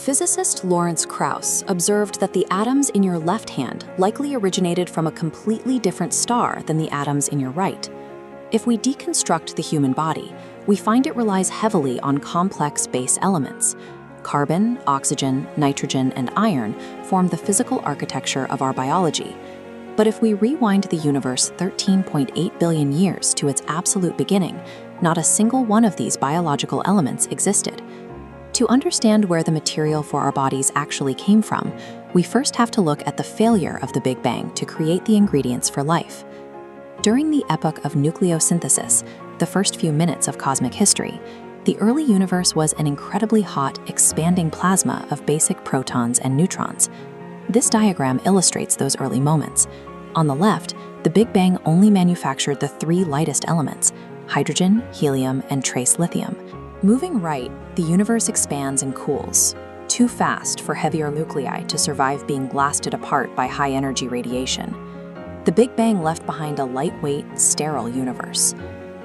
Physicist Lawrence Krauss observed that the atoms in your left hand likely originated from a completely different star than the atoms in your right. If we deconstruct the human body, we find it relies heavily on complex base elements. Carbon, oxygen, nitrogen, and iron form the physical architecture of our biology. But if we rewind the universe 13.8 billion years to its absolute beginning, not a single one of these biological elements existed. To understand where the material for our bodies actually came from, we first have to look at the failure of the Big Bang to create the ingredients for life. During the epoch of nucleosynthesis, the first few minutes of cosmic history, the early universe was an incredibly hot, expanding plasma of basic protons and neutrons. This diagram illustrates those early moments. On the left, the Big Bang only manufactured the three lightest elements: hydrogen, helium, and trace lithium. Moving right, the universe expands and cools, too fast for heavier nuclei to survive being blasted apart by high-energy radiation. The Big Bang left behind a lightweight, sterile universe.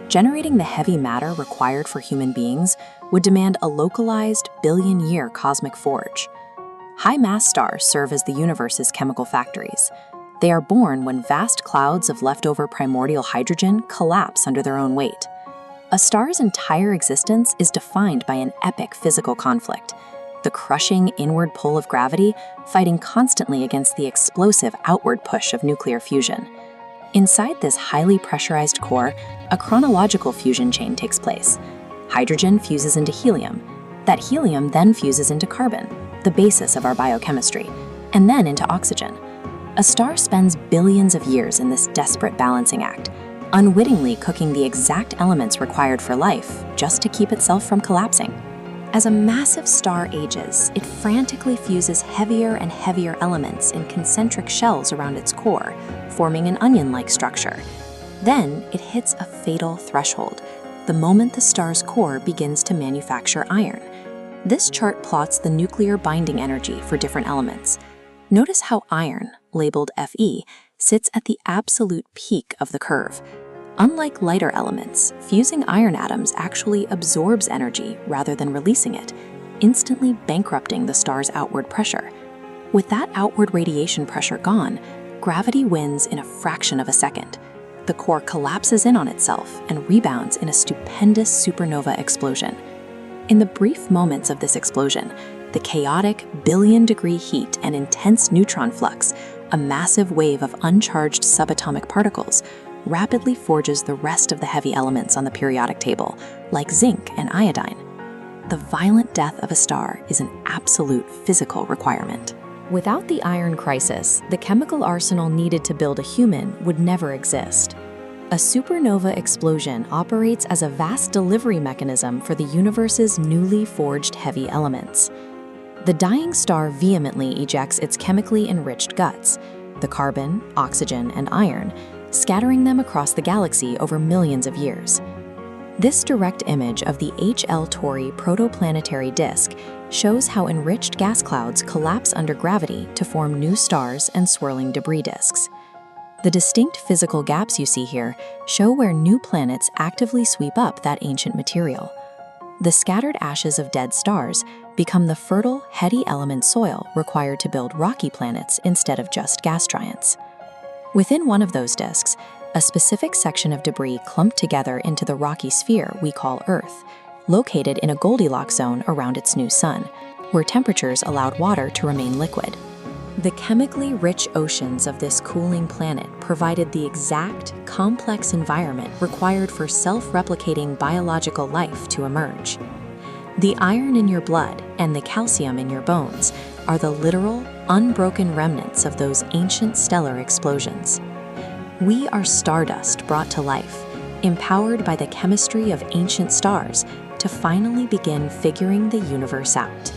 Generating the heavy matter required for human beings would demand a localized, billion-year cosmic forge. High-mass stars serve as the universe's chemical factories. They are born when vast clouds of leftover primordial hydrogen collapse under their own weight. A star's entire existence is defined by an epic physical conflict, the crushing inward pull of gravity fighting constantly against the explosive outward push of nuclear fusion. Inside this highly pressurized core, a chronological fusion chain takes place. Hydrogen fuses into helium. That helium then fuses into carbon, the basis of our biochemistry, and then into oxygen. A star spends billions of years in this desperate balancing act, unwittingly cooking the exact elements required for life just to keep itself from collapsing. As a massive star ages, it frantically fuses heavier and heavier elements in concentric shells around its core, forming an onion-like structure. Then it hits a fatal threshold, the moment the star's core begins to manufacture iron. This chart plots the nuclear binding energy for different elements. Notice how iron, labeled Fe, sits at the absolute peak of the curve. Unlike lighter elements, fusing iron atoms actually absorbs energy rather than releasing it, instantly bankrupting the star's outward pressure. With that outward radiation pressure gone, gravity wins in a fraction of a second. The core collapses in on itself and rebounds in a stupendous supernova explosion. In the brief moments of this explosion, the chaotic billion-degree heat and intense neutron flux, a massive wave of uncharged subatomic particles, rapidly forges the rest of the heavy elements on the periodic table, like zinc and iodine. The violent death of a star is an absolute physical requirement. Without the iron crisis, the chemical arsenal needed to build a human would never exist. A supernova explosion operates as a vast delivery mechanism for the universe's newly forged heavy elements. The dying star vehemently ejects its chemically enriched guts, the carbon, oxygen, and iron, scattering them across the galaxy over millions of years. This direct image of the H.L. Tauri protoplanetary disk shows how enriched gas clouds collapse under gravity to form new stars and swirling debris disks. The distinct physical gaps you see here show where new planets actively sweep up that ancient material. The scattered ashes of dead stars become the fertile, heady element soil required to build rocky planets instead of just gas giants. Within one of those disks, a specific section of debris clumped together into the rocky sphere we call Earth, located in a Goldilocks zone around its new sun, where temperatures allowed water to remain liquid. The chemically rich oceans of this cooling planet provided the exact, complex environment required for self-replicating biological life to emerge. The iron in your blood and the calcium in your bones are the literal, unbroken remnants of those ancient stellar explosions. We are stardust brought to life, empowered by the chemistry of ancient stars to finally begin figuring the universe out.